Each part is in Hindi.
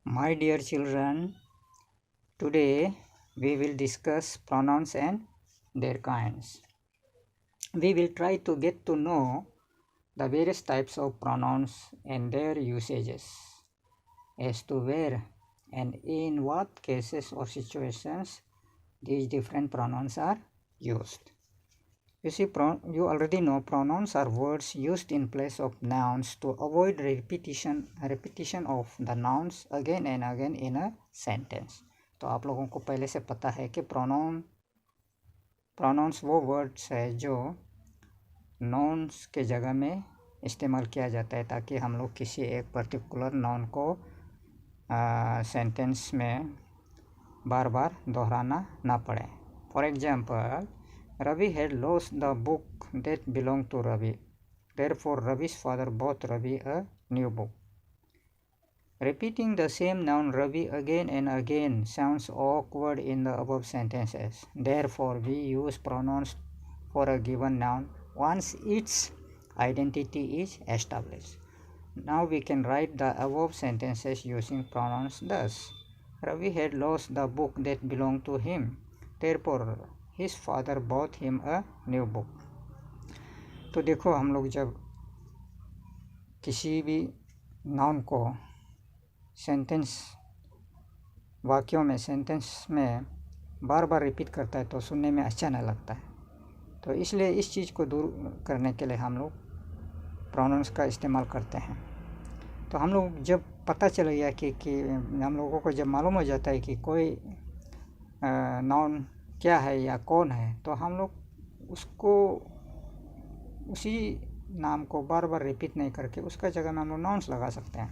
My dear children, today we will discuss pronouns and their kinds. We will try to get to know the various types of pronouns and their usages, as to where and in what cases or situations these different pronouns are used. You see, you already know pronouns are words used in place of nouns to avoid repetition of the nouns again and again in a sentence. तो आप लोगों को पहले से पता है कि प्रोनाउंस वो वर्ड्स है जो नाउन्स के जगह में इस्तेमाल किया जाता है ताकि हम लोग किसी एक पर्टिकुलर नाउन को सेंटेंस में बार बार दोहराना ना पड़े. For example, Ravi had lost the book that belonged to Ravi. Therefore, Ravi's father bought Ravi a new book. Repeating the same noun Ravi again and again sounds awkward in the above sentences. Therefore, we use pronouns for a given noun once its identity is established. Now we can write the above sentences using pronouns thus. Ravi had lost the book that belonged to him. Therefore, his father bought him a new book. तो देखो, हम लोग जब किसी भी नाउन को वाक्यों में सेंटेंस में बार बार रिपीट करता है तो सुनने में अच्छा नहीं लगता है. तो इसलिए इस चीज़ को दूर करने के लिए हम लोग प्रोनाउंस का इस्तेमाल करते हैं. तो हम लोग जब पता चल गया कि हम लोगों को जब मालूम हो जाता है कि कोई नाउन क्या है या कौन है, तो हम लोग उसको उसी नाम को बार बार रिपीट नहीं करके उसका जगह में हम लोग नाउन्स लगा सकते हैं.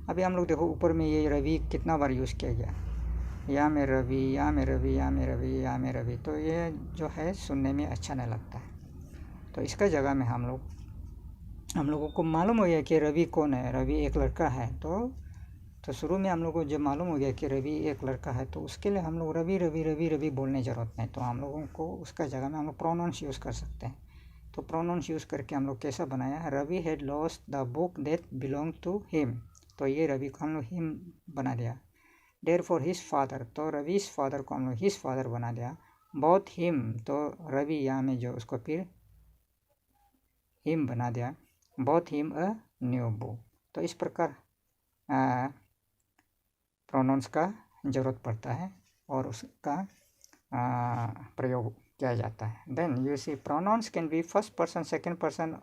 अभी हम लोग देखो, ऊपर में ये रवि कितना बार यूज़ किया गया. या में रवि, या में रवि, या में रवि, या में रवि. तो ये जो है सुनने में अच्छा नहीं लगता है. तो इसका जगह में हम लोगों को मालूम हो गया कि रवि कौन है. रवि एक लड़का है. तो शुरू में हम लोग को जब मालूम हो गया कि रवि एक लड़का है, तो उसके लिए हम लोग रवि रवि रवि रवि बोलने की ज़रूरत नहीं. तो हम लोगों को उसका जगह में हम लोग प्रोनाउंस यूज़ कर सकते हैं. तो प्रोनाउंस यूज़ करके हम लोग कैसा बनाया, Ravi had lost the book that belong to him. तो ये रवि को हम लोग हिम बना दिया. देयर फॉर हिज फादर, तो रविस फादर को हम लोग हिज फादर बना दिया. बॉथ हिम, तो रवि यहाँ में जो उसको फिर हिम बना दिया. Both him a new book. तो इस प्रकार प्रोनाउंस का ज़रूरत पड़ता है और उसका प्रयोग किया जाता है. Then you see pronouns can be first person, second person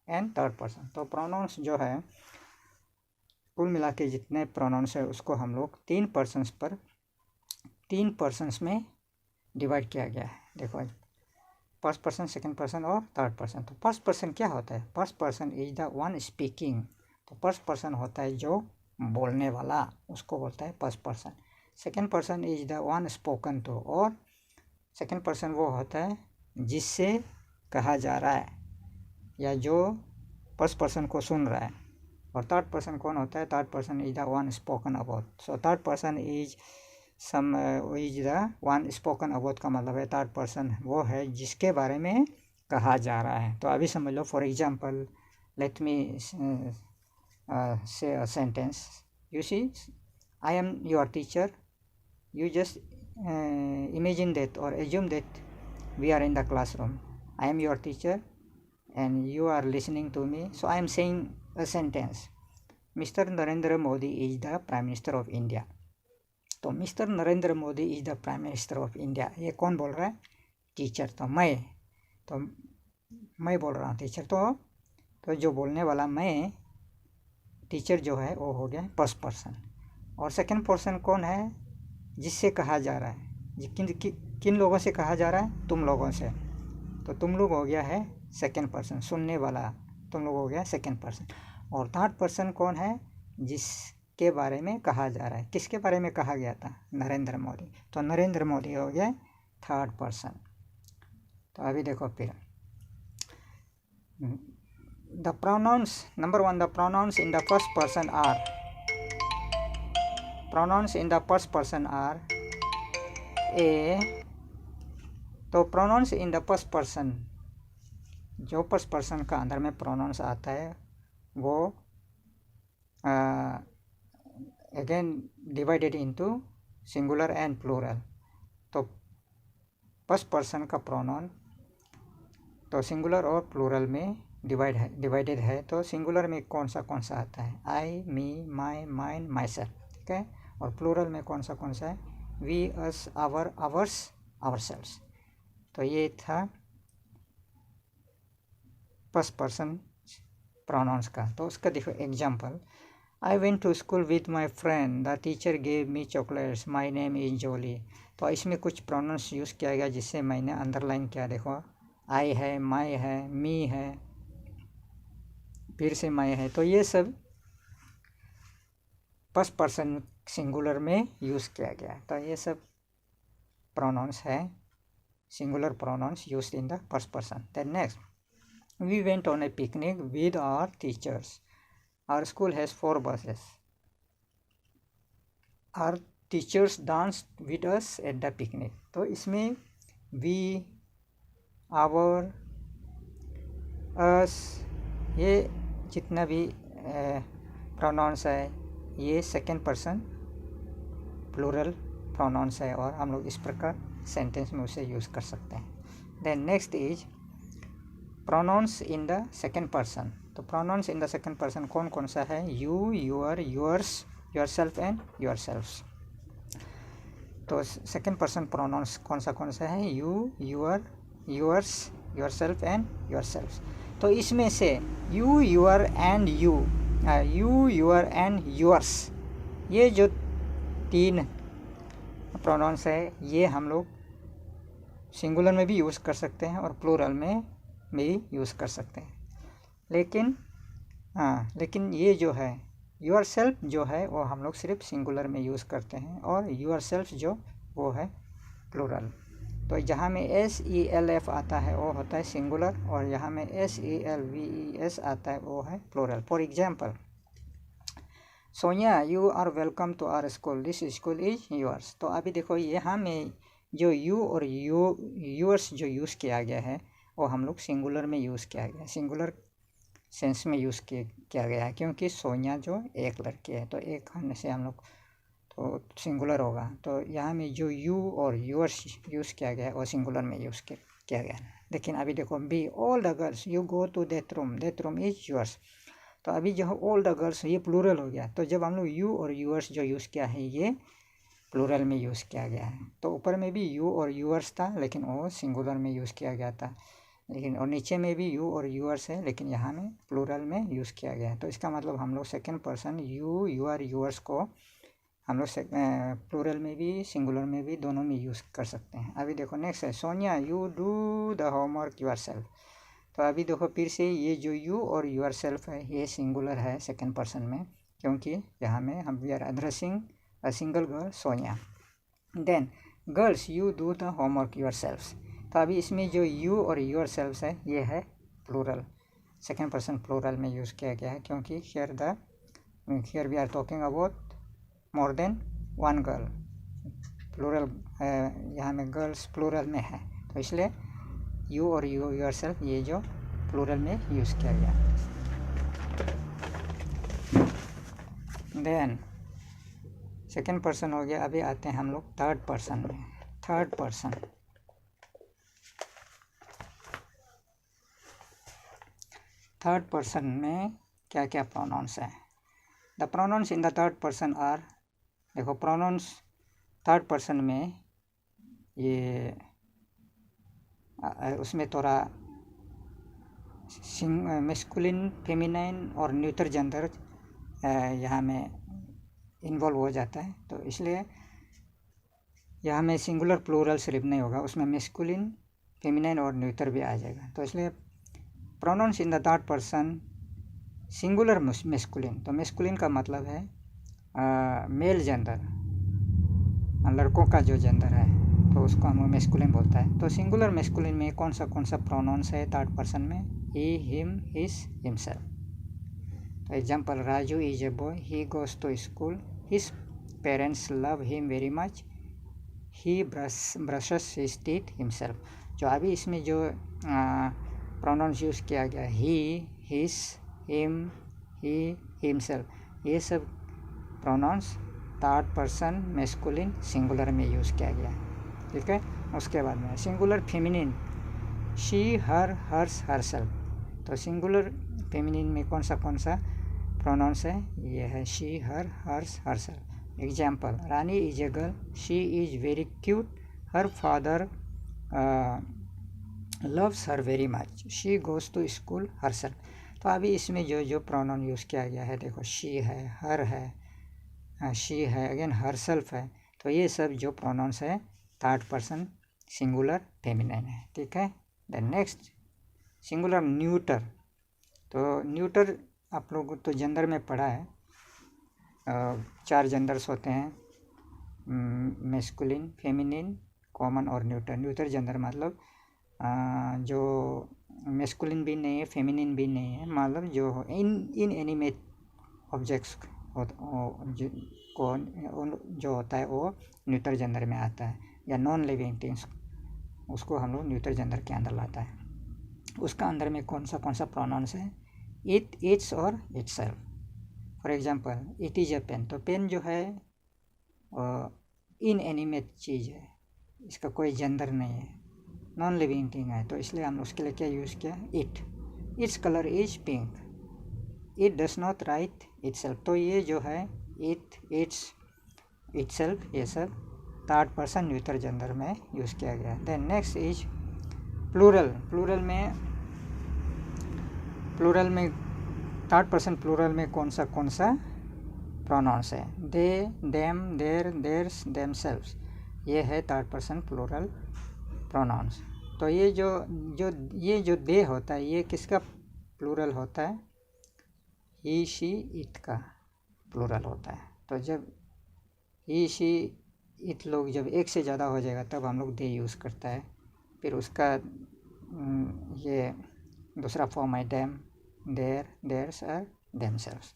and third person. तो प्रोनाउंस जो है कुल मिला के जितने प्रोनाउंस है उसको हम लोग तीन पर्सन्स में डिवाइड किया गया है. देखो, फर्स्ट पर्सन, सेकंड पर्सन और थर्ड पर्सन. तो फर्स्ट पर्सन क्या होता है? First person is the one speaking. तो फर्स्ट पर्सन होता है जो बोलने वाला, उसको बोलता है first person. Second person is the one spoken to, और सेकंड पर्सन वो होता है जिससे कहा जा रहा है या जो फर्स्ट पर्सन को सुन रहा है. और थर्ड पर्सन कौन होता है? Third person is the one spoken about. So third person is the one spoken about का मतलब है थर्ड पर्सन वो है जिसके बारे में कहा जा रहा है. तो अभी समझ लो. For example, let me say a sentence. You see, I am your teacher. You just imagine that or assume that we are in the classroom. I am your teacher and you are listening to me. So I am saying a sentence. Mr. Narendra Modi is the Prime Minister of India. तो mister Narendra Modi is the prime minister of India. ये कौन बोल रहा है? टीचर. तो मैं बोल रहा हूँ टीचर. तो जो बोलने वाला मैं, टीचर जो है वो हो गया फर्स्ट पर्सन. और सेकंड पर्सन कौन है? जिससे कहा जा रहा है. किन लोगों से कहा जा रहा है? तुम लोगों से. तो तुम लोग हो गया है सेकंड पर्सन. सुनने वाला तुम लोग हो गया सेकंड पर्सन. और थर्ड पर्सन कौन है? जिसके बारे में कहा जा रहा है. किसके बारे में कहा गया था? नरेंद्र मोदी. तो नरेंद्र मोदी हो गया थर्ड पर्सन. तो अभी देखो फिर the pronouns. Number one, the pronouns in the first person are a. तो pronouns in the first person, जो फर्स्ट पर्सन का अंदर में प्रोनाउंस आता है वो again divided into singular and plural. तो फर्स्ट पर्सन का प्रोनाउन तो सिंगुलर और प्लूरल में डिवाइडेड है। तो सिंगुलर में कौन सा आता है, आई, मी, माई, माइन, माई सेल्फ, ठीक है। और प्लूरल में कौन सा है, we, us, our, ours, ourselves. तो ये था फर्स्ट पर्सन प्रोनाउंस का। तो उसका देखो example, I went to school with my friend, the teacher gave me chocolates, my name is Jolly. तो इसमें कुछ प्रोनाउंस यूज़ किया गया जिससे मैंने अंडरलाइन किया। देखो आई है, माई है, मी है, फिर से माई है। तो ये सब फर्स्ट पर्सन सिंगुलर में यूज़ किया गया। तो ये सब प्रोनाउंस है, singular pronouns used in the first person. Then next, we went on a picnic with our teachers. Our school has 4 buses. Our teachers danced with us at the picnic. तो इसमें we, our, us, ये जितना भी प्रोनाउंस है ये सेकेंड पर्सन प्लूरल प्रोनाउंस है और हम लोग इस प्रकार सेंटेंस में उसे यूज़ कर सकते हैं। Then next is pronouns in the second person. तो pronouns in the second person कौन सा है, you, your, yours, yourself and yourselves. तो सेकेंड पर्सन प्रोनाउंस कौन सा है, you, your, yours, yourself and yourselves. तो इसमें से you, your and you, your and yours, ये जो 3 प्रोनाउंस है ये हम लोग सिंगुलर में भी यूज़ कर सकते हैं और प्लूरल में भी यूज़ कर सकते हैं। लेकिन ये जो है योर सेल्फ जो है वो हम लोग सिर्फ सिंगुलर में यूज़ करते हैं और योर सेल्फ जो वो है प्लूरल। तो जहाँ में SELF आता है वो होता है सिंगुलर और यहाँ में SELVES आता है वो है plural. For example, Sonia you are welcome to our school, this school is yours. तो अभी देखो यहाँ में जो यू और यूअर्स जो यूज़ किया गया है वो हम लोग सिंगुलर में यूज़ किया गया है, सिंगुलर सेंस में यूज़ किया गया है क्योंकि सोनिया जो एक लड़की है तो एक होने से हम लोग तो सिंगुलर होगा। तो यहाँ में जो यू और यूअर्स यूज़ किया गया है वो सिंगुलर में यूज़ किया गया है। लेकिन अभी देखो B, all the girls you go to that room is yours. तो अभी जो ऑल द गर्ल्स ये प्लूरल हो गया। तो जब हम लोग यू और यूअर्स जो यूज़ किया है ये प्लूरल में यूज़ किया गया है। तो ऊपर में भी यू और यूअर्स था लेकिन वो सिंगुलर में यूज़ किया गया था, लेकिन और नीचे में भी यू और यूअर्स है लेकिन यहाँ में प्लूरल में यूज़ किया गया है। तो इसका मतलब हम लोग second person you, your, yours को हम लोग प्लूरल में भी सिंगुलर में भी दोनों में यूज़ कर सकते हैं। अभी देखो नेक्स्ट है, Sonia you do the homework yourself. तो अभी देखो फिर से ये जो यू और योर सेल्फ है ये सिंगुलर है सेकेंड पर्सन में क्योंकि यहाँ में हम we are addressing a single girl Sonia. Then girls you do the homework yourself. तो अभी इसमें जो यू और योर सेल्फ है ये है प्लूरल, सेकेंड पर्सन प्लूरल में यूज़ किया गया है क्योंकि here we are talking about more than 1 girl, plural यहाँ में गर्ल्स प्लूरल में है तो इसलिए यू और योर सेल्फ ये जो प्लूरल में यूज़ किया गया। देन सेकेंड पर्सन हो गया। अभी आते हैं हम लोग थर्ड पर्सन में। थर्ड पर्सन में क्या क्या प्रोनाउंस हैं। The pronouns in the third person are, देखो प्रोनाउंस थर्ड पर्सन में ये उसमें थोड़ा मैस्कुलिन, फेमिनाइन और न्यूट्रल जेंडर यहाँ में इन्वॉल्व हो जाता है। तो इसलिए यहाँ में सिंगुलर प्लूरल सिर्फ नहीं होगा, उसमें मैस्कुलिन, फेमिनाइन और न्यूट्रल भी आ जाएगा। तो इसलिए pronouns in the third person singular masculine. तो मैस्कुलिन का मतलब है मेल जेंडर, लड़कों का जो जेंडर है तो उसको हम मैस्कुलिन बोलता है। तो सिंगुलर मैस्कुलिन में कौन सा प्रोनाउंस है थर्ड पर्सन में, ही, हिम, हिज, हिमसेल्फ। तो example, Raju is a boy, he goes to school, his parents love him very much, he brushes his teeth himself. जो अभी इसमें जो प्रोनाउंस यूज़ किया गया he, his, him, he, himself, ये सब pronouns third person masculine singular में यूज़ किया गया है, ठीक है। उसके बाद में singular feminine she, her, hers, herself. तो सिंगुलर फेमिनिन में कौन सा प्रोनाउंस है, ये है she, her, hers, herself. Example, Rani is a girl, she is very cute, her father loves her very much, she goes to school herself. तो अभी इसमें जो प्रोनाउन यूज़ किया गया है, देखो शी है, हर है, शी है, अगेन हरसेल्फ है। तो ये सब जो प्रोनाउंस है थर्ड पर्सन सिंगुलर फेमिनाइन है, ठीक है। Then next singular neuter. तो न्यूटर आप लोग तो जेंडर में पढ़ा है, 4 जेंडर्स होते हैं, मैस्कुलिन, फेमिनिन, कॉमन और न्यूटर। न्यूटर जेंडर मतलब जो मैस्कुलिन भी नहीं है, फेमिनिन भी नहीं है, मतलब जो इन एनिमेट ऑब्जेक्ट्स को जो होता है वो न्यूटर जेंडर में आता है, या नॉन लिविंग थिंग्स उसको हम लोग न्यूटर जेंडर के अंदर लाता है। उसका अंदर में कौन सा प्रोनाउंस है, इट, इट्स और itself. For example, it is a pen. तो पेन जो है इन एनिमेट चीज़ है, इसका कोई जेंडर नहीं है, नॉन लिविंग थिंग है, तो इसलिए हम उसके लिए क्या यूज़ किया, it. Its colour is pink, it does not write itself. तो ये जो है इट, इट्स, इटसेल्फ, ये सब थर्ड पर्सन न्यूटर जेंडर में यूज़ किया गया। Then next is plural. Plural में थर्ड पर्सन प्लूरल में कौन सा प्रोनाउंस है, they, them, their, theirs, themselves. ये है थर्ड पर्सन प्लूरल प्रोनाउंस। तो ये जो दे होता है, ये किसका प्लूरल होता है, ही, शी, इट का प्लूरल होता है। तो जब ही, शी, इट लोग जब एक से ज़्यादा हो जाएगा तब हम लोग दे यूज़ करता है। फिर उसका ये दूसरा फॉर्म है देम, देयर, देयर्स और देमसेल्व्स।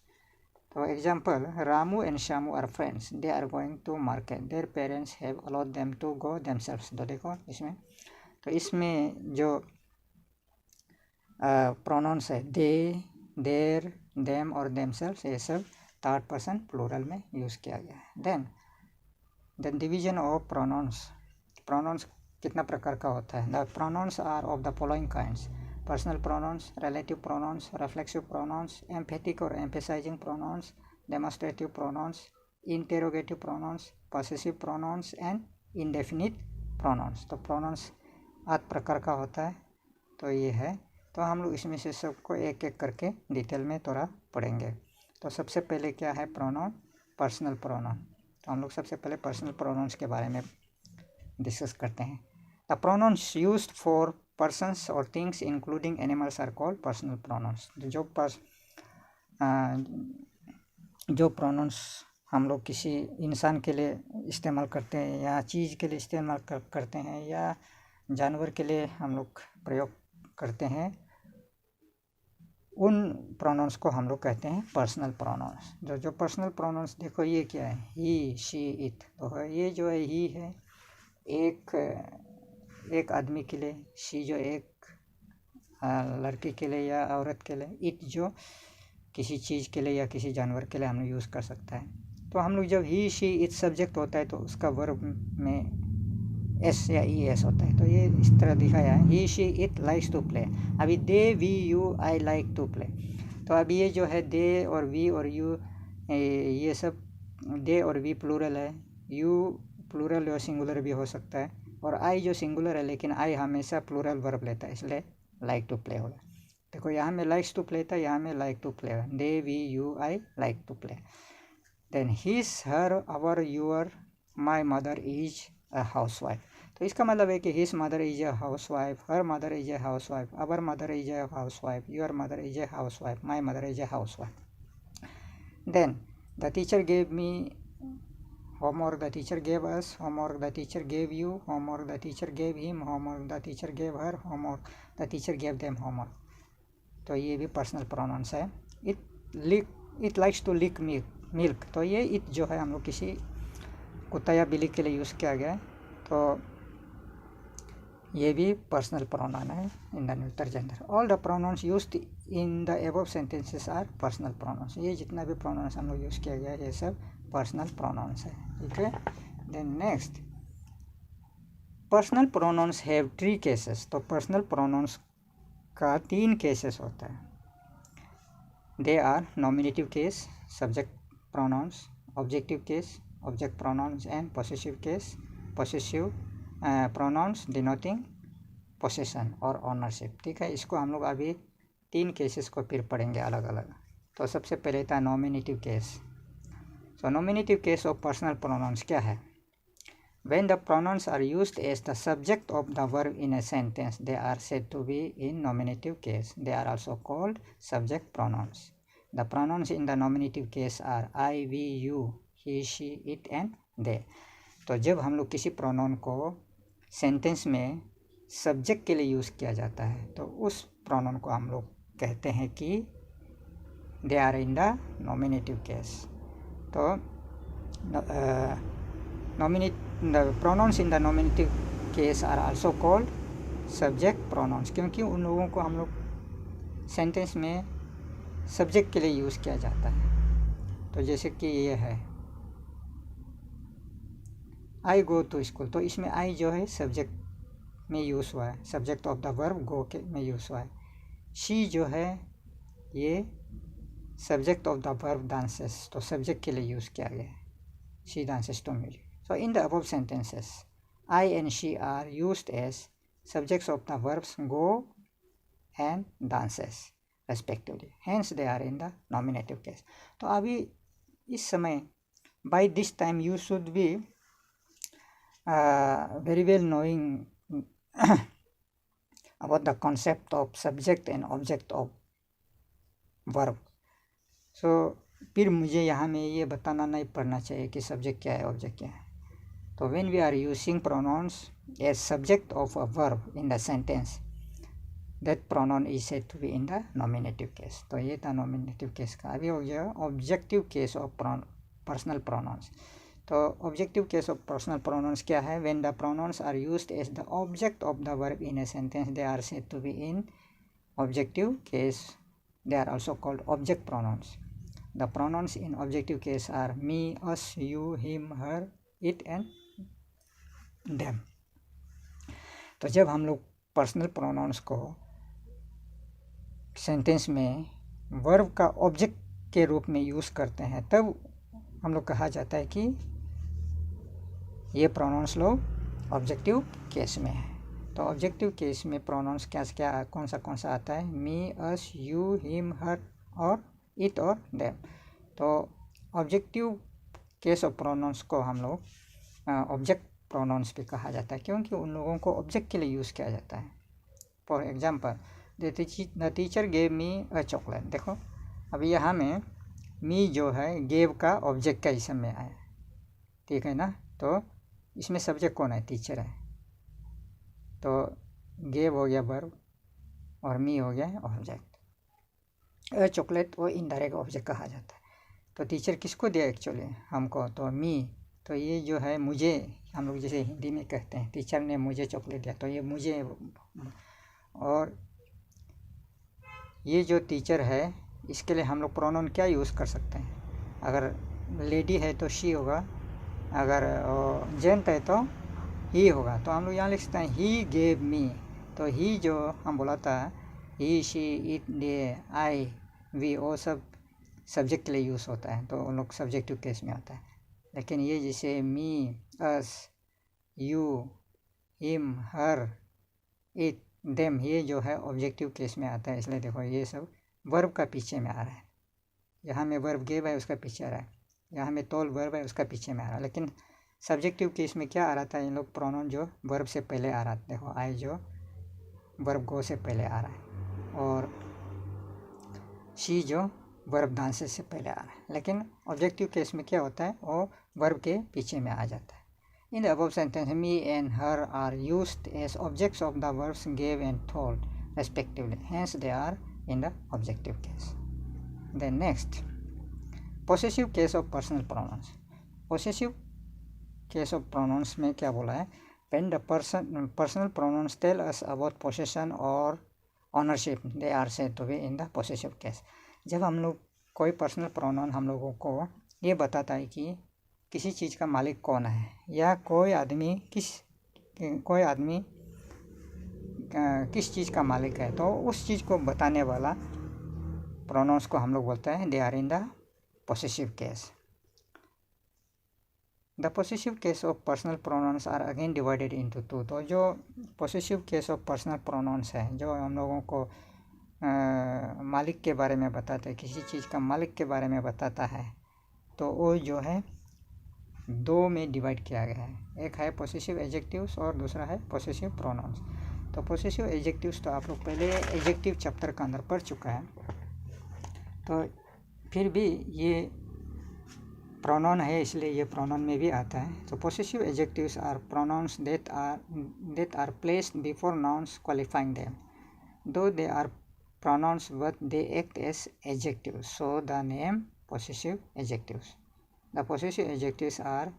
तो example, Ramu and Shyamu are friends, they are going to market, their parents have allowed them to go themselves. तो देखो इसमें, तो इसमें जो प्रोनाउंस है दे, देयर, देम और देमसेल्व्स, ये सब थर्ड पर्सन प्लूरल में यूज़ किया गया है। देन डिवीजन ऑफ प्रोनाउंस कितना प्रकार का होता है। The pronouns are of the following kinds, personal pronouns, relative pronouns, reflexive pronouns, emphatic और emphasizing pronouns, demonstrative pronouns, interrogative pronouns, possessive pronouns and indefinite pronouns. तो प्रोनाउंस 8 प्रकार का होता है। तो ये है, तो हम लोग इसमें से सबको एक एक करके डिटेल में थोड़ा पढ़ेंगे। तो सबसे पहले क्या है प्रोनाउन, पर्सनल प्रोनाउन। तो हम लोग सबसे पहले पर्सनल प्रोनाउंस के बारे में डिस्कस करते हैं। The pronouns used for persons और things including animals are called personal pronouns. जो प्रोनाउंस हम लोग किसी इंसान के लिए इस्तेमाल करते हैं, या चीज़ के लिए इस्तेमाल करते हैं, या जानवर के लिए हम लोग प्रयोग करते हैं, उन प्रोनाउंस को हम लोग कहते हैं पर्सनल प्रोनाउंस। जो पर्सनल प्रोनाउंस देखो, ये क्या है, ही, शी, इट। तो ये जो है ही है एक आदमी के लिए, शी जो एक लड़की के लिए या औरत के लिए, इट जो किसी चीज़ के लिए या किसी जानवर के लिए हम लोग यूज़ कर सकता है। तो हम लोग जब ही, शी, इट सब्जेक्ट होता है तो उसका वर्ब में एस या ई एस होता है। तो ये इस तरह दिखाया है, he, she, it likes to play. अभी they, we, you, I like to play. तो अभी ये जो है दे और वी और यू, ये सब दे और वी प्लूरल है, यू प्लूरल या सिंगुलर भी हो सकता है, और आई जो सिंगुलर है लेकिन आई हमेशा प्लूरल वर्ब लेता है, इसलिए लाइक टू प्ले होगा। देखो यहाँ में लाइक्स टू प्ले था, यहाँ में लाइक टू प्ले है, they, we, you, I like to play. Then his, her, our, your, my mother is a housewife. तो इसका मतलब है कि his mother is a housewife, her mother is a housewife, our mother is a housewife, your mother is a housewife, my mother is a housewife. Then the teacher gave me homework, the teacher gave us homework, the teacher gave you homework, the teacher gave him homework, the teacher gave her homework, the teacher gave them homework। तो ये भी पर्सनल प्रोनाउंस है। It likes to lick milk. तो ये इट जो है हम लोग किसी कुत्ता या बिल्ली के लिए यूज़ किया गया है, तो ये भी पर्सनल प्रोनाउन है in the neuter gender. All the pronouns used in the above sentences are personal pronouns. ये जितना भी प्रोनाउंस हम लोग यूज़ किया गया है ये सब पर्सनल प्रोनाउंस है, ठीक है। Then next, personal pronouns have 3 cases. तो पर्सनल प्रोनाउंस का 3 केसेस होता है। They are nominative case, subject pronoun, objective case, object pronoun and possessive case, possessive pronoun denoting possession और ऑनरशिप, ठीक है। इसको हम लोग अभी 3 केसेस को फिर पढ़ेंगे अलग अलग। तो सबसे पहले था nominative case. So nominative case of personal pronounce क्या है? When the pronouns are used as the subject of the verb in a sentence, they are said to be in nominative case. They are also called subject pronouns. The pronouns in the nominative case are I, we, you, he, she, it and they. तो जब हम लोग किसी प्रोनाउन को सेंटेंस में सब्जेक्ट के लिए यूज़ किया जाता है तो उस प्रोनाउन को हम लोग कहते हैं कि they are in the nominative case. तो the pronouns in the nominative case are also called subject pronouns, क्योंकि उन लोगों को हम लोग सेंटेंस में सब्जेक्ट के लिए यूज़ किया जाता है। तो जैसे कि ये है आई गो टू स्कूल, तो इसमें आई जो है सब्जेक्ट में यूज़ हुआ है, subject of the verb go के में यूज़ हुआ है। शी जो है ये subject of the verb dances, तो सब्जेक्ट के लिए यूज़ किया गया है, she dances to music. So in the above sentences, I and she are used as subjects of the verbs go and dances respectively. Hence they are in the nominative case. तो अभी इस समय by this time you should be very well knowing about the concept of subject and object of verb. So फिर मुझे यहाँ में ये बताना नहीं पड़ना चाहिए कि सब्जेक्ट क्या है ऑब्जेक्ट क्या है। तो when we are using pronouns as subject of a verb in the sentence, that pronoun is said to be in the nominative case. तो ये था nominative case का। अभी हो गया objective case of personal pronouns। तो objective case of personal pronouns क्या है? When the pronouns are used as the object of the verb in a sentence, they are said to be in objective case. They are also called object pronouns. The pronouns in objective case are me, us, you, him, her, it and them. तो जब हम लोग पर्सनल प्रोनाउंस को सेंटेंस में वर्ब का ऑब्जेक्ट के रूप में यूज़ करते हैं तब हम लोग कहा जाता है कि ये प्रोनाउंस लोग ऑब्जेक्टिव केस में है। तो ऑब्जेक्टिव केस में प्रोनाउंस क्या कौन सा आता है? मी, अस, यू, हिम, हर और इट और देम। तो ऑब्जेक्टिव केस ऑफ प्रोनाउंस को हम लोग ऑब्जेक्ट प्रोनाउंस भी कहा जाता है क्योंकि उन लोगों को ऑब्जेक्ट के लिए यूज़ किया जाता है। For example, the teacher gave me a chocolate. देखो अभी यहाँ में मी जो है गेव का ऑब्जेक्ट का इसम में आया, ठीक है ना। तो इसमें सब्जेक्ट कौन है? टीचर है। तो गेव हो गया वर्ब और मी हो गया ऑब्जेक्ट। अ चॉकलेट वो इनडायरेक्ट ऑब्जेक्ट कहा जाता है। तो टीचर किसको दिया एक्चुअली? हमको। तो मी, तो ये जो है मुझे, हम लोग जैसे हिंदी में कहते हैं टीचर ने मुझे चॉकलेट दिया, तो ये मुझे। और ये जो टीचर है इसके लिए हम लोग प्रोनाउन क्या यूज़ कर सकते हैं? अगर लेडी है तो शी होगा, अगर जेंट है तो ही होगा। तो हम लोग यहाँ लिख सकते हैं ही गेव मी। तो ही जो हम बोला था he, she, it, they, I, we, वो सब सब्जेक्ट के लिए यूज़ होता है, तो उन लोग सब्जेक्टिव केस में आता है। लेकिन ये जैसे me, us, you, him, her, it, them, ये जो है ऑब्जेक्टिव केस में आता है। इसलिए देखो ये सब वर्ब का पीछे में आ रहा है। यहाँ में वर्ब गेव है उसका पीछे आ रहा है, यहाँ में टोल वर्ब है उसका पीछे में आ रहा है। लेकिन सब्जेक्टिव केस में क्या आ रहा था? इन लोग प्रोनाउन जो वर्ब से पहले आ रहा था। देखो आई जो वर्ब गो से पहले आ रहा है और शी जो वर्ब डांसेस से पहले आ रहा है। लेकिन ऑब्जेक्टिव केस में क्या होता है? वो वर्ब के पीछे में आ जाता है। In the above sentence me and her are used as objects of the verbs gave and told respectively, hence they are in the objective case. Then next, possessive case of personal pronouns. Possessive case of pronouns में क्या बोला है? When the personal pronouns tell us about possession और ownership, they are said to be in the possessive case. जब हम लोग कोई पर्सनल प्रोनाउन हम लोगों को ये बताता है कि किसी चीज़ का मालिक कौन है, या कोई आदमी किस चीज़ का मालिक है, तो उस चीज़ को बताने वाला प्रोनाउंस को हम लोग बोलते हैं they are in the possessive case. The possessive case of personal pronouns are again divided into two. तो जो possessive case of personal pronoun है, जो हम लोगों को मालिक के बारे में बताता है, किसी चीज़ का मालिक के बारे में बताता है, तो वो जो है दो में डिवाइड किया गया है। एक है पोसेसिव एडजेक्टिव्स और दूसरा है पोसेसिव प्रोनाउंस। तो पोसेसिव एडजेक्टिव्स तो आप लोग पहले एडजेक्टिव चैप्टर के अंदर पढ़ चुका है, तो फिर भी ये प्रोनाउन है इसलिए ये प्रोनाउन में भी आता है। तो possessive adjectives are pronouns that are placed before nouns qualifying them, though they are pronouns but they act as adjectives, so the name possessive adjectives. The possessive adjectives are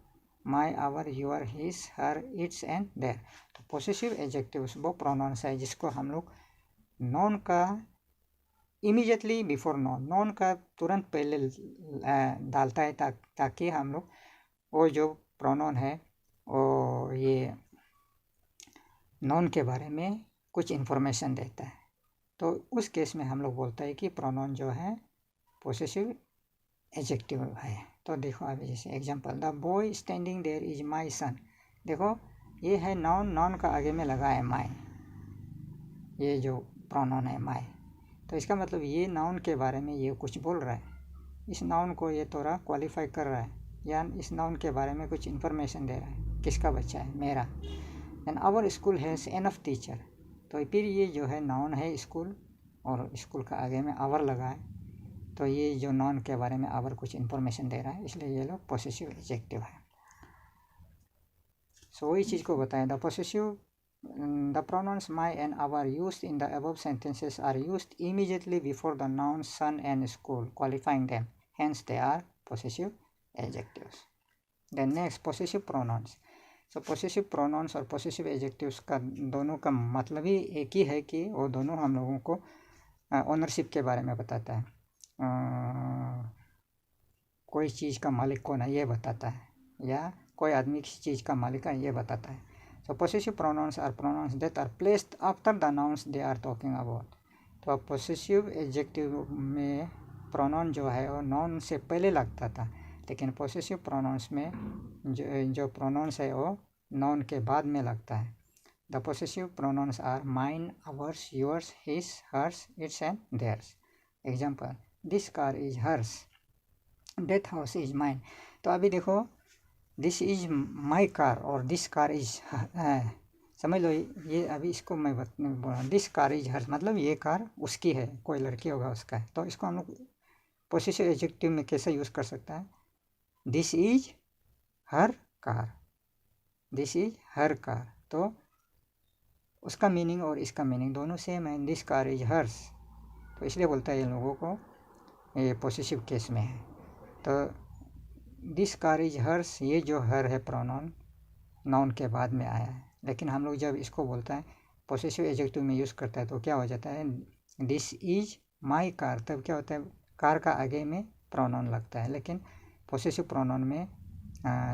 my, our, your, his, her, its and their. तो possessive adjectives वो pronouns है जिसको हम लोग noun का immediately before noun का तुरंत पहले डालता है ताकि हम लोग वो जो pronoun है वो ये noun के बारे में कुछ information देता है। तो उस केस में हम लोग बोलते हैं कि प्रोनाउन जो है पोसेसिव एडजेक्टिव है। तो देखो अभी जैसे example, the boy standing there is my son. देखो ये है नाउन का आगे में लगा है माय, ये जो प्रोनाउन है माय, तो इसका मतलब ये नाउन के बारे में ये कुछ बोल रहा है, इस नाउन को ये थोड़ा क्वालिफाई कर रहा है, या इस नाउन के बारे में कुछ इन्फॉर्मेशन दे रहा है। किसका बच्चा है? मेरा। And our school has enough teacher. तो फिर ये जो है नाउन है स्कूल, और स्कूल का आगे में आवर लगा है, तो ये जो नाउन के बारे में आवर कुछ इन्फॉर्मेशन दे रहा है, इसलिए ये लोग पोसेसिव एडजेक्टिव है। सो वही चीज़ को बताएं। The pronouns my and our used in the above sentences are used immediately before the noun son and school qualifying them, hence they are possessive adjectives. Then next possessive pronouns. So possessive pronouns और पोसेसिव एडजेक्टिव्स का दोनों का मतलब ही एक ही है कि वो दोनों हम लोगों को ओनरशिप के बारे में बताता है। कोई चीज़ का मालिक कौन है ये बताता है, या कोई आदमी किसी चीज़ का मालिक है ये बताता है। So possessive pronouns are pronouns that are placed after the nouns they are talking about. तो पोसेसिव एडजेक्टिव में प्रोनाउन जो है वो नाउन से पहले लगता था, लेकिन पोसेसिव प्रोनाउंस में जो प्रोनाउंस है वो नाउन के बाद में लगता है। The possessive pronouns are mine, ours, yours, his, hers, its and theirs. Example, this car is hers, that house is mine. तो अभी देखो, दिस इज माई कार और दिस कार इज, समझ लो ये अभी इसको मैं बोल रहा हूँ, दिस कार इज हर्स मतलब ये कार उसकी है, कोई लड़की होगा उसका है। तो इसको हम लोग पोसेसिव एडजेक्टिव में कैसे यूज़ कर सकता है? This is her car, this is her car. तो उसका मीनिंग और इसका मीनिंग दोनों सेम है, दिस कार इज हर्स। तो इसलिए बोलता है इन लोगों को ये पोसेसिव केस में है। तो दिस कार इज हर्स, ये जो हर है प्रोनाउन नाउन के बाद में आया है, लेकिन हम लोग जब इसको बोलता है पोसेसिव एडजेक्टिव में यूज़ करता है तो क्या हो जाता है? दिस इज माई कार, तब क्या होता है? कार का आगे में प्रोनाउन लगता है, लेकिन पोसेसिव प्रोनाउन में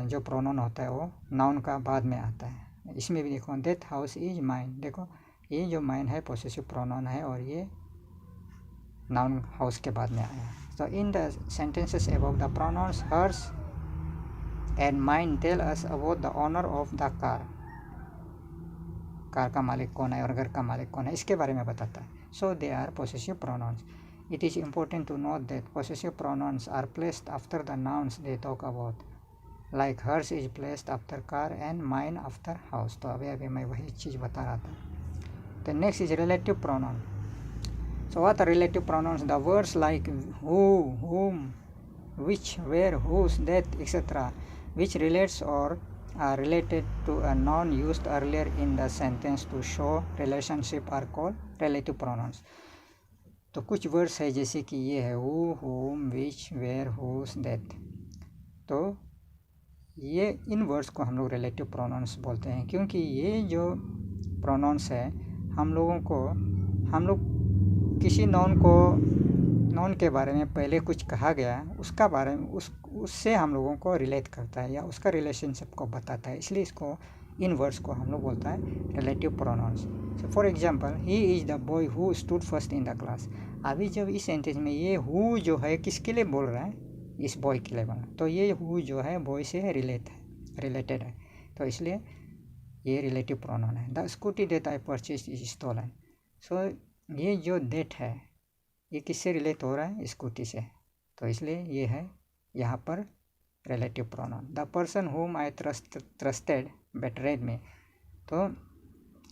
जो प्रोनाउन होता है वो नाउन का बाद में आता है। इसमें भी देखो, दैट हाउस इज माइन, देखो ये जो माइन है पोसेसिव प्रोनाउन है और ये नाउन हाउस के बाद में आया है। So in the sentences above, the pronouns hers and mine tell us about the owner of the car. Car का मालिक कौन है और घर का मालिक कौन है, इसके बारे में बताता है। So they are possessive pronouns. It is important to note that possessive pronouns are placed after the nouns they talk about. Like hers is placed after car and mine after house. तो अभी मैं वही चीज़ बता रहा था। The next is relative pronoun. So what are relative pronouns? The words like who, whom, which, where, whose, that, etc., which relates or are related to a noun used earlier in the sentence to show relationship are called relative pronouns. तो कुछ वर्ड्स है जैसे कि ये है who, whom, which, where, whose, that. तो ये इन वर्ड्स को हम लोग रिलेटिव प्रोनाउंस बोलते हैं, क्योंकि ये जो प्रोनाउंस है हम लोग किसी नाउन को नॉन के बारे में पहले कुछ कहा गया उसका बारे में उससे हम लोगों को रिलेट करता है या उसका रिलेशनशिप को बताता है, इसलिए इसको इन वर्ड्स को हम लोग बोलता है relative pronouns. So for example, he is the boy who stood first in the class. अभी जब इस सेंटेंस में ये हु जो है किसके लिए बोल रहा है, इस बॉय के लिए बोला, तो ये हु जो है बॉय से रिलेटेड है, तो इसलिए ये रिलेटिव प्रोनाउन है। The scooty that I purchase is stolen. So ये जो दैट है ये किससे रिलेट हो रहा है, स्कूटी से, तो इसलिए ये है यहाँ पर relative pronoun. The person home I trusted battered में, तो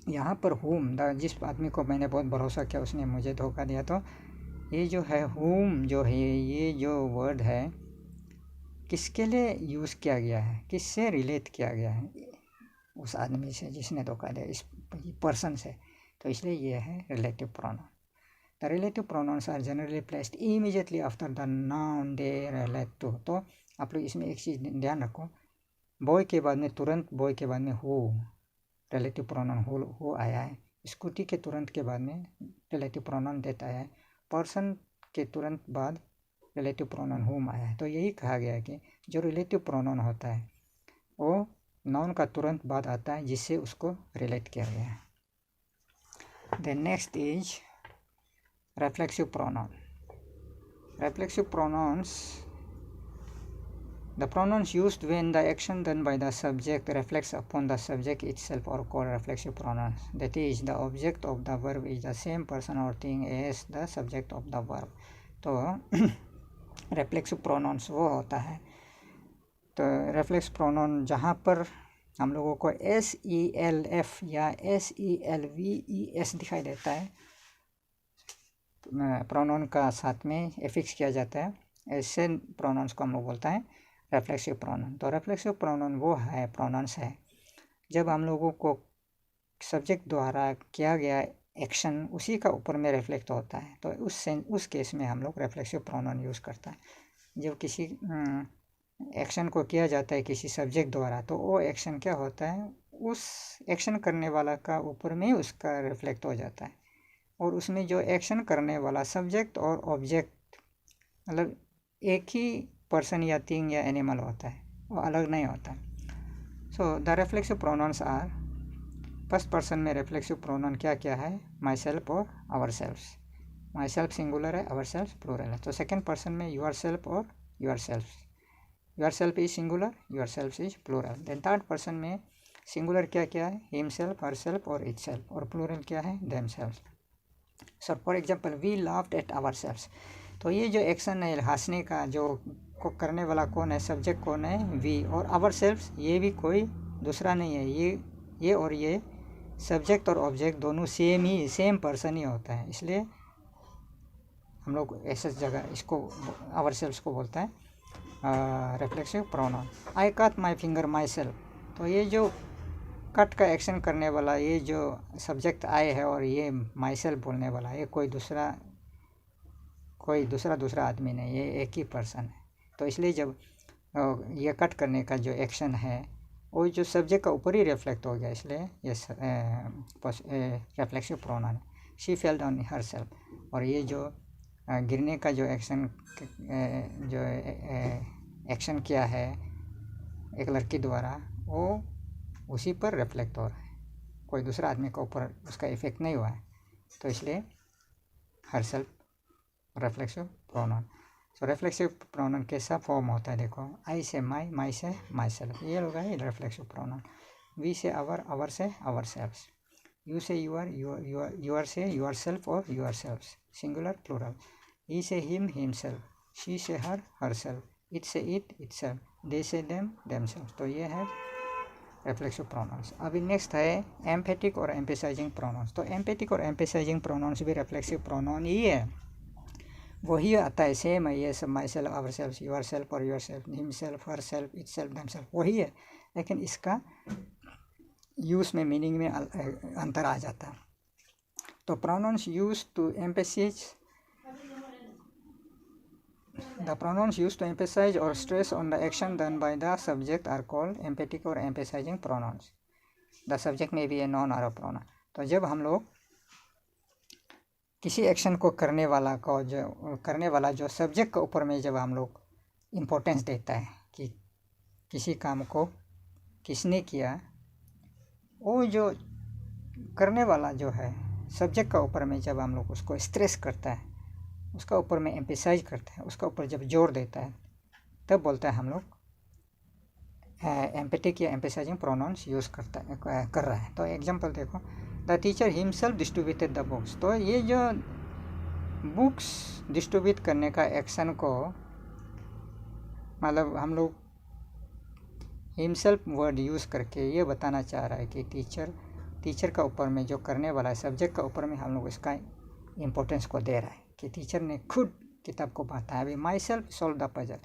यहाँ पर होम, जिस आदमी को मैंने बहुत भरोसा किया उसने मुझे धोखा दिया, तो ये जो है होम जो है ये जो वर्ड है किसके लिए यूज़ किया गया है, किससे रिलेट किया गया है, उस आदमी से जिसने धोखा दिया, इस पर्सन से, तो इसलिए ये है relative pronoun. The relative pronouns are generally placed immediately after the noun they relate to. तो आप लोग इसमें एक चीज़ ध्यान रखो, बॉय के बाद में तुरंत बॉय के बाद में हो रिलेटिव प्रोनाउन हो आया है, स्कूटी के तुरंत के बाद में रिलेटिव प्रोनाउन देता है, पर्सन के तुरंत बाद रिलेटिव प्रोनाउन होम आया है। तो यही कहा गया है कि जो रिलेटिव प्रोनाउन होता है वो नाउन का तुरंत बाद आता है जिससे उसको रिलेट किया गया है। The next is reflexive pronoun. Reflexive pronouns, the pronouns used when the action done by the subject reflects upon the subject itself are called reflexive pronouns. That is, the object of the verb is the same person or thing as the subject of the verb. तो reflexive pronouns वो होता है, तो reflexive pronoun जहाँ पर हम लोगों को SELF या SELVES दिखाई देता है, प्रोनाउन का साथ में एफिक्स किया जाता है, ऐसे प्रोनाउंस को हम लोग बोलता है रिफ्लेक्सिव प्रोनाउन। तो रिफ्लेक्सिव प्रोनाउन वो है प्रोनाउंस है जब हम लोगों को सब्जेक्ट द्वारा किया गया एक्शन उसी का ऊपर में रिफ्लेक्ट होता है, तो उस केस में हम लोग रिफ्लेक्सिव प्रोनाउन यूज़ करता है। जब किसी एक्शन को किया जाता है किसी सब्जेक्ट द्वारा, तो वो एक्शन क्या होता है, उस एक्शन करने वाला का ऊपर में उसका रिफ्लेक्ट हो जाता है, और उसमें जो एक्शन करने वाला सब्जेक्ट और ऑब्जेक्ट मतलब एक ही पर्सन या थिंग या एनिमल होता है, वो अलग नहीं होता। So the reflexive pronouns are, first person में रिफ्लेक्सिव प्रोनाउन क्या क्या है, माई सेल्फ और ourselves. Myself singular है, आवर सेल्फ प्लूरल है। तो सेकेंड पर्सन में यूर सेल्फ और yourself is singular, yourself is plural. Then third person में सिंगुलर क्या क्या है, हिम सेल्फ, हर सेल्फ और इट सेल्फ, और प्लूरल क्या है, themself. So for example, we laughed at ourselves. तो ये जो एक्शन है हंसने का, जो को करने वाला कौन है, सब्जेक्ट कौन है, वी, और आवर सेल्फ्स ये भी कोई दूसरा नहीं है, ये और ये सब्जेक्ट और ऑब्जेक्ट दोनों सेम पर्सन ही होता है, इसलिए हम लोग ऐसे जगह इसको आवर सेल्फ्स को बोलता है reflexive pronoun. I cut my finger my self. तो ये जो कट का एक्शन करने वाला ये जो सब्जेक्ट आए है और ये माई सेल्फ बोलने वाला, ये कोई दूसरा आदमी नहीं, ये एक ही पर्सन है। तो इसलिए जब ये कट करने का जो एक्शन है वो जो सब्जेक्ट का ऊपर ही रिफ्लेक्ट हो गया, इसलिए ये रिफ्लेक्सिव प्रोनाउन है। She fell down her self, और ये जो गिरने का जो एक्शन किया है एक लड़की द्वारा, वो उसी पर रिफ्लेक्ट हो रहा है, कोई दूसरा आदमी के ऊपर उसका इफेक्ट नहीं हुआ है, तो इसलिए हर सेल्फ रिफ्लेक्सिव प्रोनाउन। सो रिफ्लेक्सिव प्रोनाउन कैसा फॉर्म होता है, देखो, आई से माई से माई सेल्फ, ये लोग है रिफ्लेक्सिव प्रोनाउन। वी से आवर से आवर सेल्फ, यू से यूर से यूर सेल्फ और यूर सेल्फ, सिंगुलर प्लूरल। ही से हिम सेल्फ, शी से हर सेल्फ, इट से इट सेल्फ, दे से देम सेल्फ। तो ये है रिफ्लेक्सिव प्रोनाउंस। अभी नेक्स्ट है एम्फेटिक और एम्फेसाइजिंग प्रोनाउंस। तो एम्फेटिक और एम्फेसाइजिंग प्रोनाउंस भी रिफ्लेक्सिव प्रोनाउन ही है, वही आता है, सेम है, ये सब my self, our self, yourself और yourself, himself, herself, itself, themself, वही है, लेकिन इसका यूज़ में मीनिंग में अंतर आ जाता है। तो pronouns use to emphasize, the pronouns used to emphasize or stress on the action done by the subject are called emphatic or emphasizing pronouns. The subject may be a noun or a pronoun. तो जब हम लोग किसी एक्शन को करने वाला जो सब्जेक्ट के ऊपर में जब हम लोग इम्पोर्टेंस देता है कि किसी काम को किसने किया, वो जो करने वाला जो है सब्जेक्ट का ऊपर में जब हम लोग उसको स्ट्रेस करता है, उसका ऊपर में एम्फेसाइज करता है, उसका ऊपर जब जोर देता है, तब बोलता है हम लोग एम्पैथिक या एम्फेसाइजिंग प्रोनाउंस यूज़ कर रहा है। तो एग्जांपल देखो, the teacher himself distributed the books. तो ये जो बुक्स डिस्ट्रीब्यूट करने का एक्शन को मतलब हम लोग हिमसेल्फ वर्ड यूज़ करके ये बताना चाह रहा है कि टीचर का ऊपर में जो करने वाला है सब्जेक्ट का ऊपर में हम लोग इसका इम्पोर्टेंस को दे रहा है कि टीचर ने खुद किताब को बांटा है। अभी my self solve the puzzle,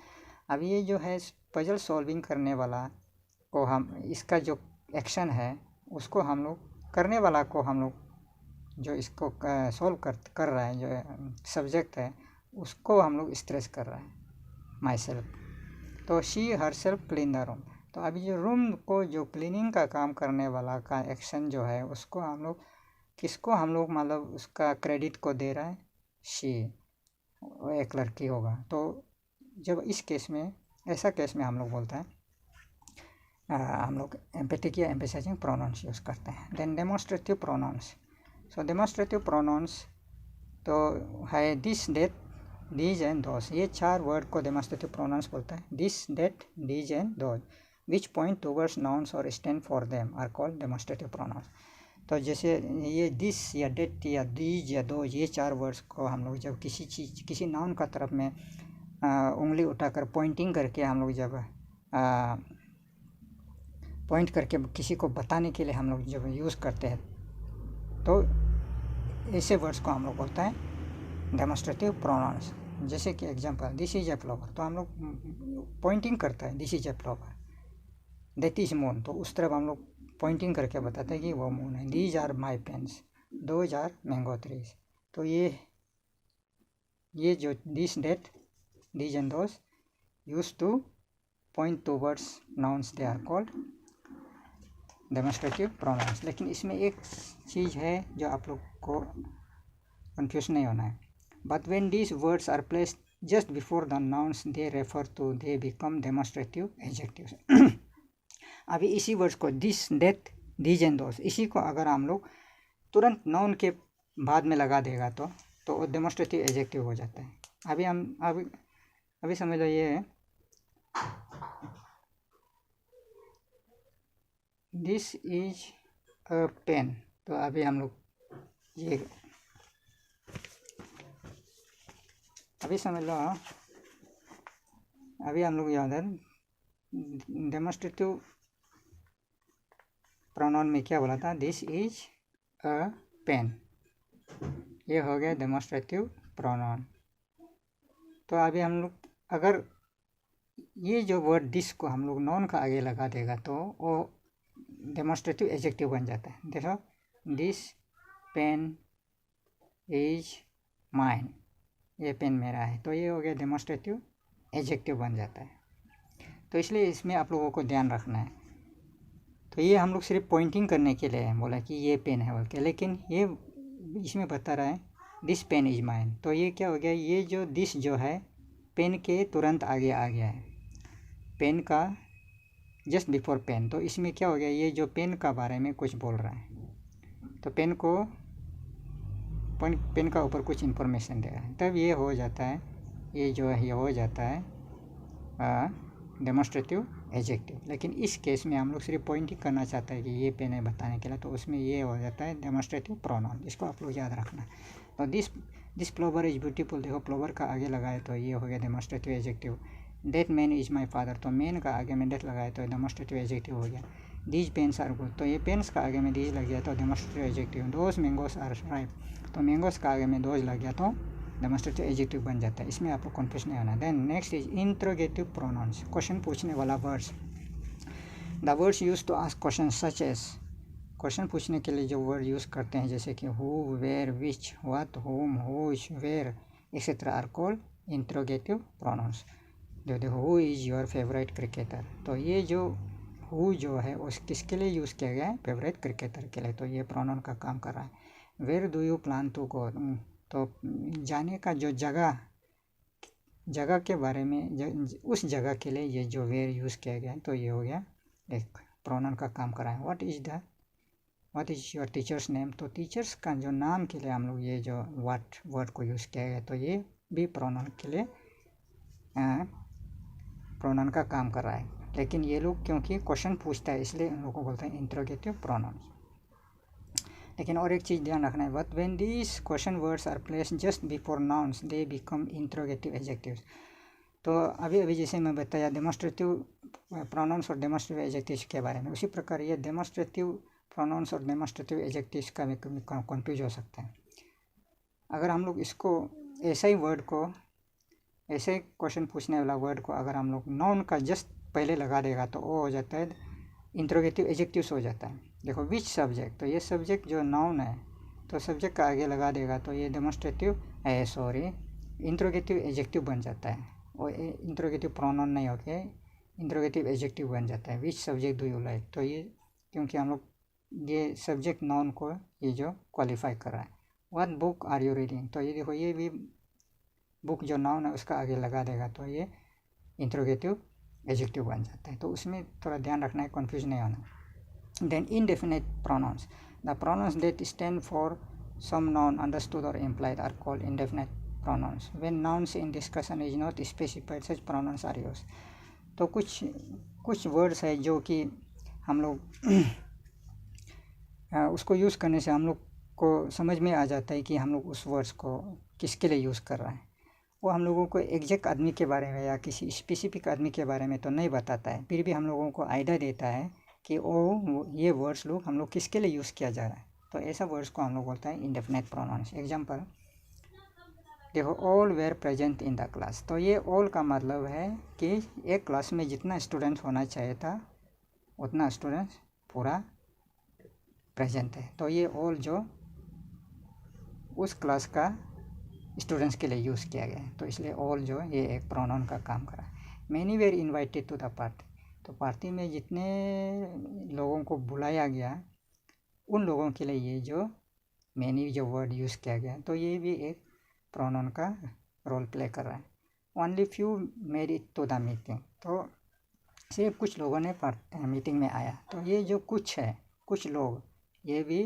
अभी ये जो है पजल सॉल्विंग करने वाला को हम इसका जो एक्शन है उसको हम लोग करने वाला को हम लोग जो इसको सॉल्व कर रहा है जो सब्जेक्ट है उसको हम लोग स्ट्रेस कर रहा है माई सेल्फ। तो she her self clean the room. तो अभी जो रूम को जो क्लीनिंग का काम करने वाला का एक्शन जो है उसको हम लोग किसको हम लोग मतलब उसका क्रेडिट को दे रहा है, शी, एक लड़की होगा। तो जब इस केस में ऐसा केस में हम लोग बोलते हैं हम लोग एम्पैथिक या एम्फेसाइजिंग प्रोनाउंस यूज़ करते हैं। Then demonstrative pronouns. So demonstrative pronouns तो है this, that, these and those. ये 4 वर्ड को डेमोन्स्ट्रेटिव प्रोनाउंस बोलता है। This, that, these and those which point towards nouns और stand for them are called demonstrative pronouns. तो जैसे ये दिस या डेट या दीज या दोज, ये 4 वर्ड्स को हम लोग जब किसी नाउन का तरफ में उंगली उठाकर पॉइंटिंग करके हम लोग जब पॉइंट करके किसी को बताने के लिए हम लोग जब यूज़ करते हैं तो ऐसे वर्ड्स को हम लोग बोलते हैं डेमोन्स्ट्रेटिव प्रोनाउंस। जैसे कि example, this is a flower, तो हम लोग पॉइंटिंग करता है this is a flower. That is moon, तो उस तरफ हम लोग पॉइंटिंग करके बताते हैं कि वो मून है। These are my pens, those are mango trees. तो ये जो this, that, these and those use to point towards nouns, they are called demonstrative pronouns. लेकिन इसमें एक चीज़ है जो आप लोग को कंफ्यूज नहीं होना है। But when these words are placed just before the nouns they refer to, they become demonstrative adjectives. अभी इसी वर्ड्स को this, that, these and those, इसी को अगर हम लोग तुरंत नाउन के बाद में लगा देगा तो वो डेमोन्स्ट्रेटिव एडजेक्टिव हो जाता है। अभी समझ लो ये दिस इज अ पेन, तो अभी हम लोग ये अभी समझ लो, अभी हम लोग याद है डेमोन्स्ट्रेटिव प्रोनाउन में क्या बोला था, दिस इज अ पेन, ये हो गया डेमोन्स्ट्रेटिव प्रोनाउन। तो अभी हम लोग अगर ये जो वर्ड दिस को हम लोग नाउन का आगे लगा देगा तो वो डेमोन्स्ट्रेटिव एडजेक्टिव बन जाता है। देखो, दिस पेन इज माइन, ये पेन मेरा है, तो ये हो गया डेमोन्स्ट्रेटिव एडजेक्टिव बन जाता है। तो इसलिए इसमें आप लोगों को ध्यान रखना है। तो ये हम लोग सिर्फ पॉइंटिंग करने के लिए बोला कि ये पेन है बोल के, लेकिन ये इसमें बता रहा है दिस पेन इज माइन। तो ये क्या हो गया, ये जो दिस जो है पेन के तुरंत आगे आ गया है, पेन का जस्ट बिफोर पेन। तो इसमें क्या हो गया, ये जो पेन का बारे में कुछ बोल रहा है, तो पेन का ऊपर कुछ इन्फॉर्मेशन दे रहा है, तब ये हो जाता है, ये जो है ये हो जाता है डेमोन्स्ट्रेटिव एडजेक्टिव। लेकिन इस केस में हम लोग सिर्फ पॉइंटिंग करना चाहते हैं कि ये पेन है बताने के लिए, तो उसमें ये हो जाता है डेमोन्स्ट्रेटिव प्रोनाउन। इसको आप लोग याद रखना है। तो दिस फ्लावर इज ब्यूटीफुल, देखो फ्लावर का आगे लगाए तो ये हो गया demonstrative adjective. That man is my father, तो मैन का आगे में डेट लगाए तो डेमोन्स्ट्रेटिव एडजेक्टिव हो गया। दीज पेन्स आर गुड, तो ये पेन्स का आगे में दीज लग गया तो demonstrative adjective. Those mangoes are ripe, तो मैंगोस का आगे में दोज लग गया तो डेमोन्स्ट्रेटिव एडजेक्टिव बन जाता है। इसमें आपको कन्फ्यूज नहीं होना। Then next is interrogative pronouns, question पूछने वाला words. The words use to ask question such as, question पूछने के लिए जो वर्ड यूज़ करते हैं जैसे कि who, where, which, what, whom, whose, where etcetera are called interrogative pronouns. जो देखो, who is your favourite cricketer, तो ये जो हु जो है उस किसके लिए यूज़ किया गया है, फेवरेट क्रिकेटर के लिए, तो ये प्रोनाउन का काम कर रहा है। Where do you plan to go, तो जाने का जो जगह के बारे में उस जगह के लिए ये जो वेयर यूज़ किया गया है, तो ये हो गया एक प्रोनाउन का काम कर रहा है। What is your teachers name, तो टीचर्स का जो नाम के लिए हम लोग ये जो व्हाट वर्ड को यूज़ किया गया, तो ये भी प्रोनाउन के लिए प्रोनाउन का काम कर रहा है। लेकिन ये लोग क्योंकि क्वेश्चन पूछता है इसलिए इन लोगों को बोलते हैं इंट्रोगेटिव प्रोनाउन। लेकिन और एक चीज़ ध्यान रखना है, but when these question words are placed just before nouns they become interrogative adjectives. तो अभी जैसे मैं बताया डेमोन्स्ट्रेटिव प्रोनाउंस और डेमोन्स्ट्रेटिव एडजेक्टिव्स के बारे में, उसी प्रकार ये डेमोन्स्ट्रेटिव प्रोनाउंस और डेमोन्स्ट्रेटिव एडजेक्टिव्स का भी कन्फ्यूज हो सकता है। अगर हम लोग इसको ऐसे ही वर्ड को, ऐसे क्वेश्चन पूछने वाला वर्ड को अगर हम लोग नाउन का जस्ट पहले लगा देगा तो वो हो जाता है इंट्रोगेटिव एडजेक्टिव्स हो जाता है। देखो विच सब्जेक्ट, तो ये सब्जेक्ट जो नाउन है तो सब्जेक्ट का आगे लगा देगा तो ये इंट्रोगेटिव एडजेक्टिव बन जाता है, और इंट्रोगेटिव प्रोनाउन नहीं होके इंट्रोगेटिव एडजेक्टिव बन जाता है। Which subject do you like, तो ये क्योंकि हम लोग ये सब्जेक्ट नाउन को ये जो क्वालिफाई कर रहा है। What book are you reading, तो ये देखो ये भी बुक जो नाउन है उसका आगे लगा देगा तो ये इंट्रोगेटिव एडजेक्टिव बन जाता है। तो उसमें थोड़ा ध्यान रखना है, कन्फ्यूज नहीं होना। Then indefinite pronouns, the pronouns that stand for some noun understood or implied are called indefinite pronouns. When nouns in discussion is not specified, such pronouns are used. तो कुछ वर्ड्स है जो कि हम लोग उसको यूज़ करने से हम लोग को समझ में आ जाता है कि हम लोग उस वर्ड्स को किसके लिए यूज़ कर रहे हैं। वो हम लोगों को एग्जैक्ट आदमी के बारे में या किसी स्पेसिफिक आदमी के बारे में तो नहीं बताता है, फिर भी हम लोगों को आइडिया देता है कि ये वर्ड्स लोग हम लोग किसके लिए यूज़ किया जा रहा है। तो ऐसा वर्ड्स को हम लोग बोलते हैं इंडेफिनिट प्रोनाउंस। एग्जांपल देखो, all were present in the class, तो ये ऑल का मतलब है कि एक क्लास में जितना स्टूडेंट होना चाहिए था उतना स्टूडेंट पूरा प्रेजेंट है। तो ये ऑल जो उस क्लास का स्टूडेंट्स के लिए यूज़ किया गया है, तो इसलिए ऑल जो ये एक प्रोनाउन का काम करा। Many were invited to the party, तो पार्टी में जितने लोगों को बुलाया गया उन लोगों के लिए ये जो मैनी जो वर्ड यूज़ किया गया, तो ये भी एक प्रोनाउन का रोल प्ले कर रहा है। Only few made it to the meeting, तो सिर्फ कुछ लोगों ने मीटिंग में आया, तो ये जो कुछ है, कुछ लोग, ये भी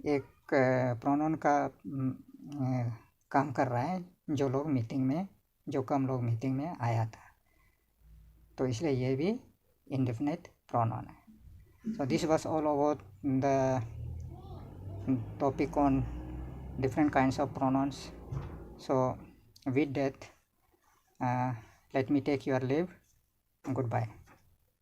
एक प्रोनाउन का काम कर रहा है, जो कम लोग मीटिंग में आया था, तो इसलिए ये भी इंडेफिनिट प्रोनाउन है। So this was all about the topic on different kinds of pronouns. So with that, let me take your leave. Goodbye.